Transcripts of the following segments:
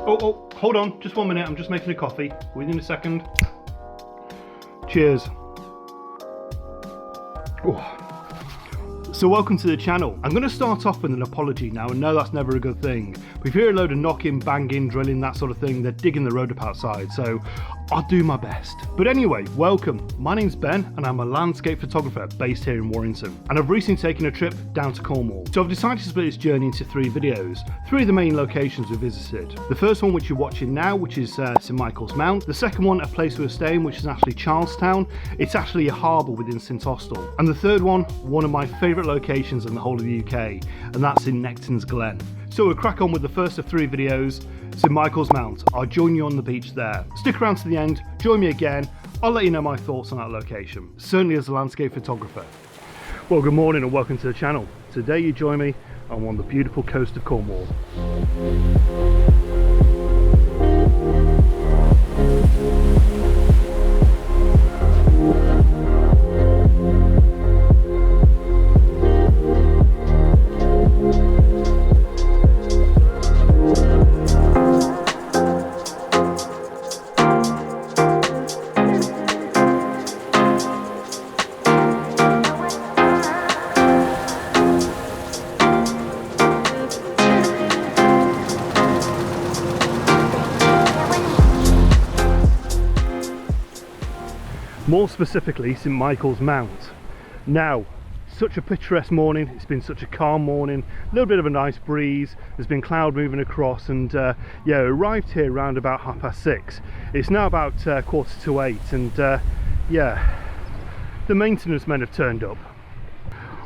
Oh, hold on, just 1 minute. I'm just making a coffee. Within a second. Cheers. Oh. So welcome to the channel. I'm going to start off with an apology now. I know that's never a good thing, but if you hear a load of knocking, banging, drilling, that sort of thing, they're digging the road up outside, so I'll do my best. But anyway, welcome. My name's Ben and I'm a landscape photographer based here in Warrington, and I've recently taken a trip down to Cornwall. So I've decided to split this journey into 3 videos, 3 of the main locations we visited. The first one, which you're watching now, which is St Michael's Mount. The second one, a place we were staying, which is actually Charlestown. It's actually a harbour within St Austell. And the third one of my favourite locations in the whole of the UK, and that's in Necton's Glen. So we'll crack on with the first of 3 videos, St Michael's Mount. I'll join you on the beach there. Stick around to the end, join me again. I'll let you know my thoughts on that location, certainly as a landscape photographer. Well, good morning and welcome to the channel. Today you join me on the beautiful coast of Cornwall. More specifically, St Michael's Mount. Now, such a picturesque morning, it's been such a calm morning, a little bit of a nice breeze, there's been cloud moving across, and yeah, we arrived here around about 6:30. It's now about 7:45, and yeah, the maintenance men have turned up.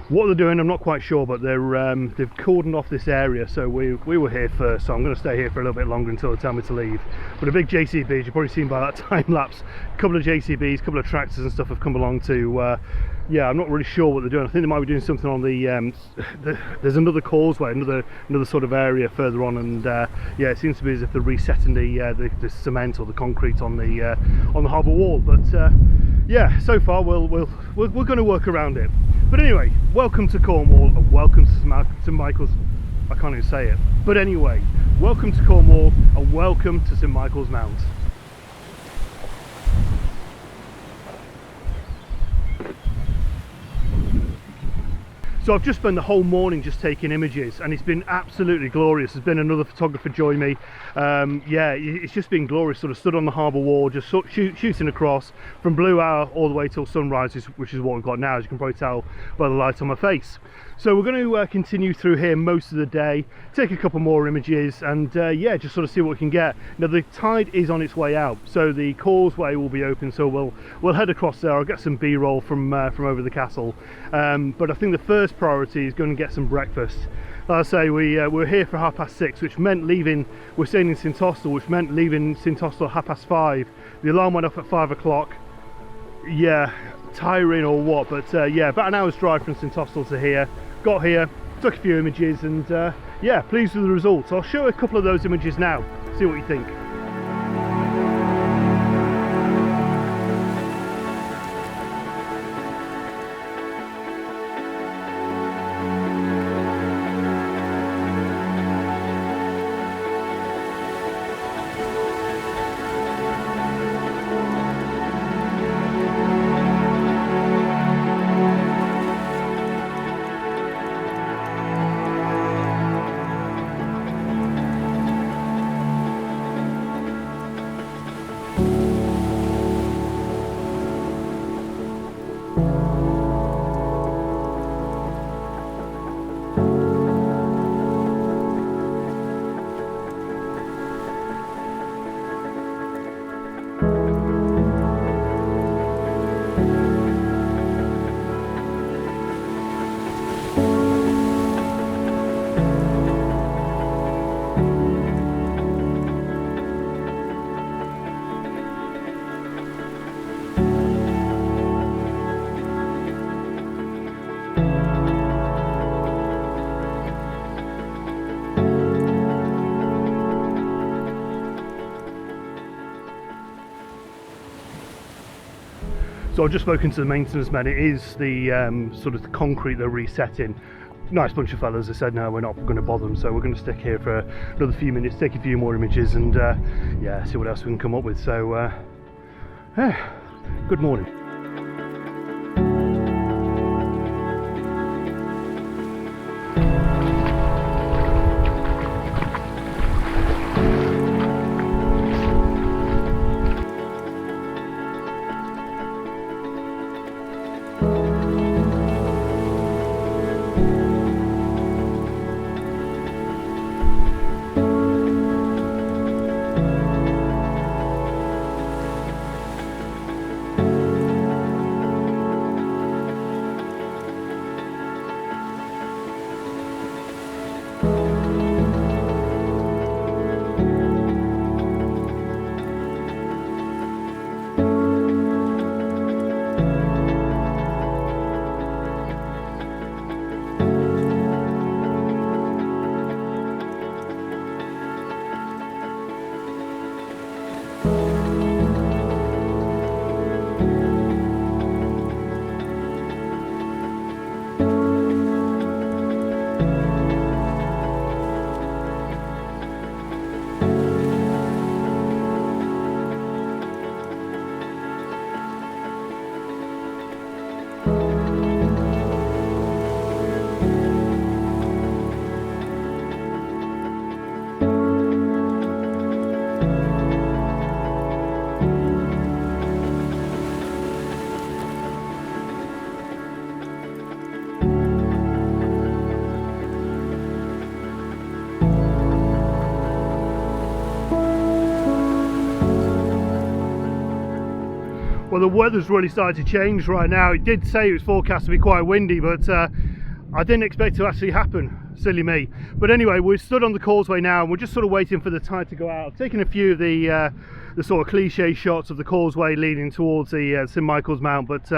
What they're doing, I'm not quite sure, but they've cordoned off this area, so we were here first, so I'm going to stay here for a little bit longer until they tell me to leave. But a big JCB, you've probably seen by that time lapse, a couple of JCBs, a couple of tractors and stuff have come along to, yeah, I'm not really sure what they're doing. I think they might be doing something on there's another causeway, another sort of area further on, and yeah, it seems to be as if they're resetting the cement or the concrete on the harbour wall. But yeah, so far we're going to work around it. But anyway, welcome to Cornwall and welcome to St Michael's. I can't even say it. But anyway, welcome to Cornwall and welcome to St Michael's Mount. So I've just spent the whole morning just taking images, and it's been absolutely glorious. There's been another photographer join me. Yeah, it's just been glorious, sort of stood on the harbour wall, just shooting across from blue hour all the way till sunrise, which is what we've got now, as you can probably tell by the light on my face. So we're going to continue through here most of the day, take a couple more images, and yeah, just sort of see what we can get. Now the tide is on its way out, so the causeway will be open, so we'll head across there. I'll get some B-roll from over the castle, but I think the first priority is going to get some breakfast. Like I say, we're here for 6:30, which meant leaving. We're staying in St Austell, which meant leaving St Austell 5:30. The alarm went off at 5 o'clock. Yeah, tiring or what, but yeah, about an hour's drive from St Austell to here. Got here, took a few images, and yeah, pleased with the results. I'll show a couple of those images now, see what you think. So I've just spoken to the maintenance men. It is the sort of the concrete they're resetting. nice bunch of fellas. They said no, we're not going to bother them, so we're going to stick here for another few minutes, take a few more images, and yeah, see what else we can come up with. So yeah, good morning. Well, the weather's really started to change right now. It did say it was forecast to be quite windy, but I didn't expect it to actually happen. Silly me. But anyway, we're stood on the causeway now, and we're just sort of waiting for the tide to go out. I've taken a few of the sort of cliche shots of the causeway leading towards the St Michael's Mount, but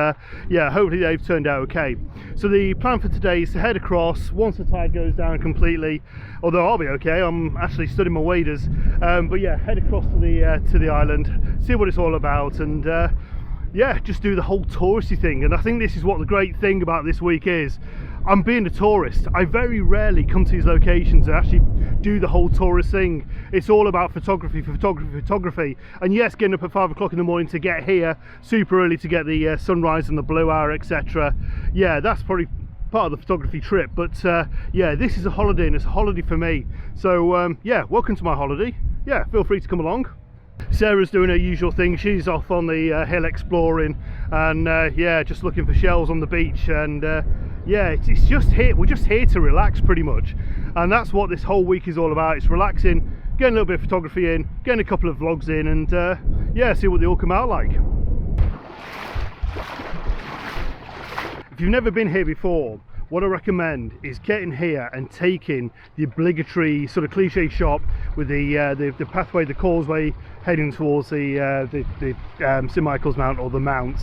yeah, hopefully they've turned out okay. So the plan for today is to head across once the tide goes down completely, although I'll be okay, I'm actually stood in my waders, but yeah, head across to the island, see what it's all about, and yeah, just do the whole touristy thing. And I think this is what the great thing about this week is. I'm being a tourist. I very rarely come to these locations and actually do the whole tourist thing. It's all about photography. And yes, getting up at 5 o'clock in the morning to get here super early to get the sunrise and the blue hour, etc. Yeah, that's probably part of the photography trip, but yeah, this is a holiday, and it's a holiday for me. So yeah, welcome to my holiday. Yeah, feel free to come along. Sarah's doing her usual thing. She's off on the hill exploring, and yeah, just looking for shells on the beach. And yeah, it's just here, we're just here to relax pretty much, and that's what this whole week is all about. It's relaxing, getting a little bit of photography in, getting a couple of vlogs in, and yeah, see what they all come out like. If you've never been here before, what I recommend is getting here and taking the obligatory sort of cliche shot with the pathway, the causeway heading towards the St Michael's Mount, or the Mount.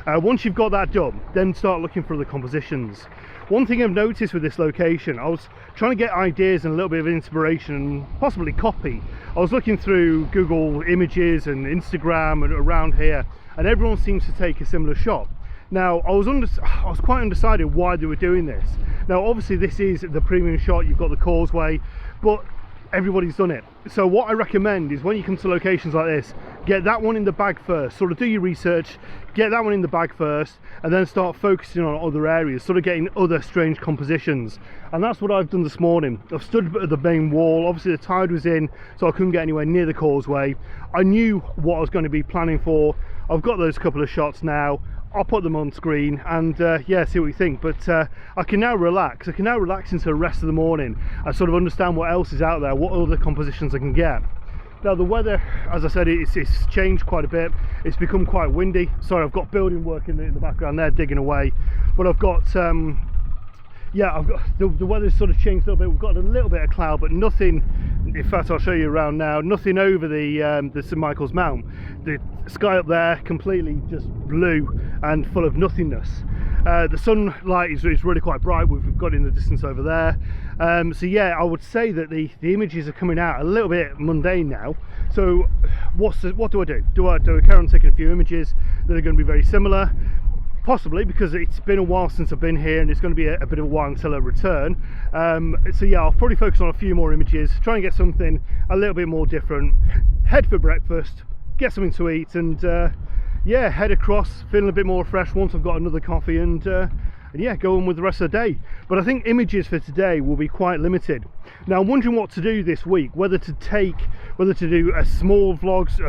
Once you've got that done, then start looking for the compositions. One thing I've noticed with this location, I was trying to get ideas and a little bit of inspiration and possibly copy. I was looking through Google Images and Instagram and around here, and everyone seems to take a similar shot. Now, I was quite undecided why they were doing this. Now, obviously this is the premium shot, you've got the causeway, but everybody's done it. So what I recommend is when you come to locations like this, get that one in the bag first, sort of do your research, get that one in the bag first, and then start focusing on other areas, sort of getting other strange compositions. And that's what I've done this morning. I've stood at the main wall. Obviously the tide was in, so I couldn't get anywhere near the causeway. I knew what I was going to be planning for. I've got those couple of shots now. I'll put them on screen and yeah, see what you think. But I can now relax. I can now relax into the rest of the morning and sort of understand what else is out there, what other compositions I can get. Now the weather, as I said, it's changed quite a bit. It's become quite windy. Sorry, I've got building work in the background there, digging away. But I've got yeah, I've got the weather's sort of changed a little bit. We've got a little bit of cloud, but nothing. In fact, I'll show you around now. Nothing over the St Michael's Mount. The sky up there completely just blue and full of nothingness. The sunlight is really quite bright. We've got in the distance over there. So yeah, I would say that the images are coming out a little bit mundane now. So what do I do? Do I carry on taking a few images that are going to be very similar? Possibly, because it's been a while since I've been here and it's going to be a bit of a while until I return. So yeah, I'll probably focus on a few more images, try and get something a little bit more different, head for breakfast, get something to eat, and yeah, head across feeling a bit more fresh once I've got another coffee, and yeah, go on with the rest of the day. But I think images for today will be quite limited. Now I'm wondering what to do this week, whether to do a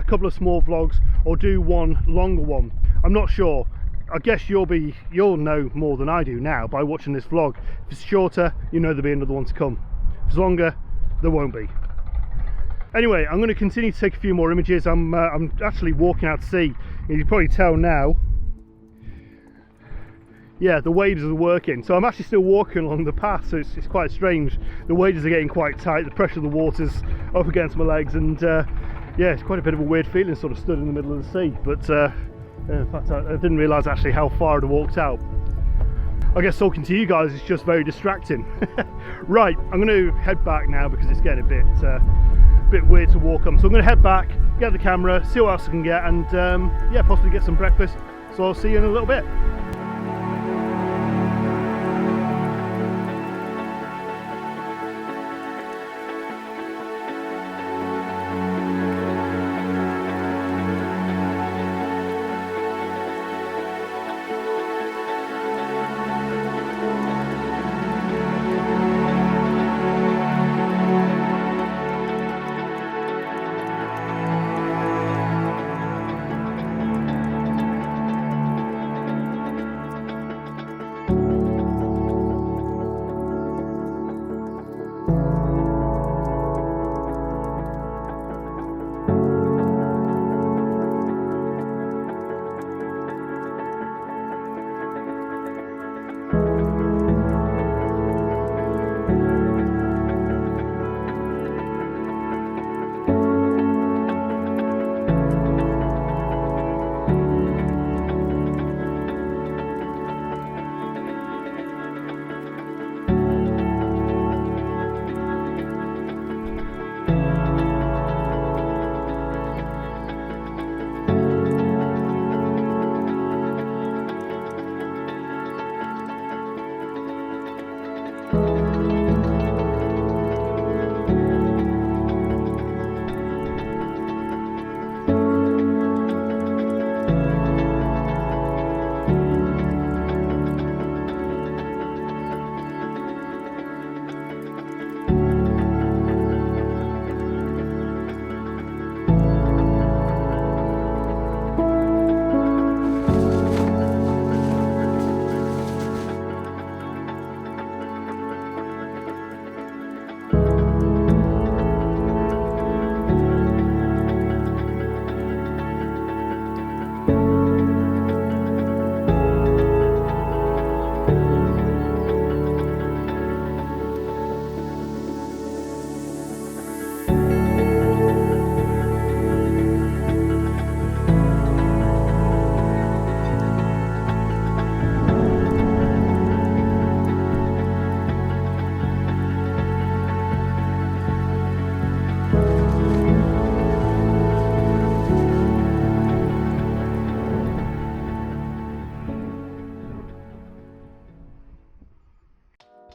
couple of small vlogs, or do one longer one. I'm not sure. I guess you'll know more than I do now by watching this vlog. If it's shorter, you know there'll be another one to come. If it's longer, there won't be. Anyway, I'm going to continue to take a few more images. I'm actually walking out to sea. You can probably tell now. Yeah, the waders are working. So I'm actually still walking along the path, so it's quite strange. The waders are getting quite tight, the pressure of the water's up against my legs, and yeah, it's quite a bit of a weird feeling, sort of stood in the middle of the sea. But in fact, I didn't realise actually how far I'd walked out. I guess talking to you guys is just very distracting. Right, I'm going to head back now because it's getting a bit weird to walk on. So I'm going to head back, get the camera, see what else I can get, and yeah, possibly get some breakfast. So I'll see you in a little bit.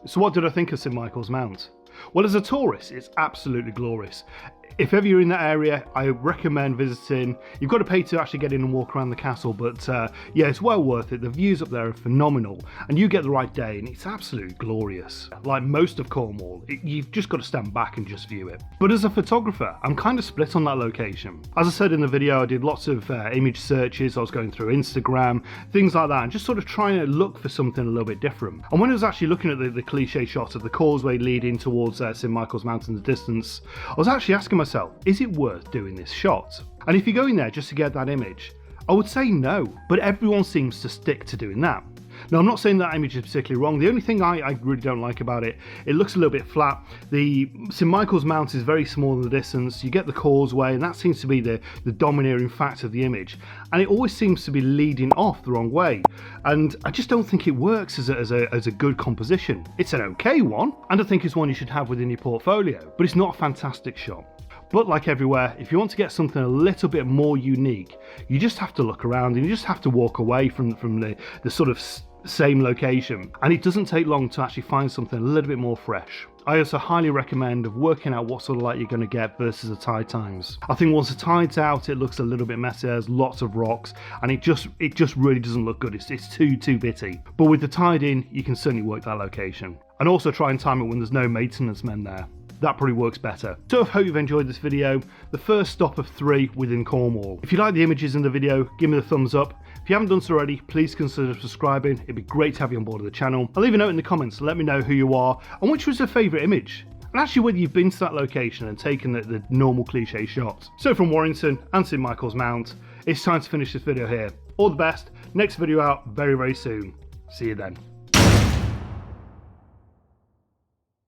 So what did I think of St Michael's Mount? Well, as a tourist, it's absolutely glorious. If ever you're in that area, I recommend visiting. You've got to pay to actually get in and walk around the castle, but yeah, it's well worth it. The views up there are phenomenal, and you get the right day and it's absolutely glorious. Like most of Cornwall, you've just got to stand back and just view it. But as a photographer, I'm kind of split on that location. As I said in the video, I did lots of image searches. I was going through Instagram, things like that, and just sort of trying to look for something a little bit different. And when I was actually looking at the cliche shot of the causeway leading towards St Michael's Mount in the distance, I was actually asking myself, is it worth doing this shot? And if you're going there just to get that image, I would say no, but everyone seems to stick to doing that. Now, I'm not saying that image is particularly wrong. The only thing I really don't like about it, it looks a little bit flat. The St Michael's Mount is very small in the distance. You get the causeway, and that seems to be the domineering factor of the image. And it always seems to be leading off the wrong way. And I just don't think it works as a good composition. It's an okay one, and I think it's one you should have within your portfolio, but it's not a fantastic shot. But like everywhere, if you want to get something a little bit more unique, you just have to look around and you just have to walk away from the sort of same location. And it doesn't take long to actually find something a little bit more fresh. I also highly recommend of working out what sort of light you're going to get versus the tide times. I think once the tide's out, it looks a little bit messy. There's lots of rocks, and it just really doesn't look good. It's too bitty. But with the tide in, you can certainly work that location. And also try and time it when there's no maintenance men there. That probably works better. So I hope you've enjoyed this video, the first stop of 3 within Cornwall. If you like the images in the video, give me the thumbs up. If you haven't done so already, please consider subscribing. It'd be great to have you on board of the channel. I'll leave a note in the comments to let me know who you are and which was your favourite image. And actually whether you've been to that location and taken the normal cliche shot. So from Warrington and St Michael's Mount, it's time to finish this video here. All the best, next video out very soon. See you then.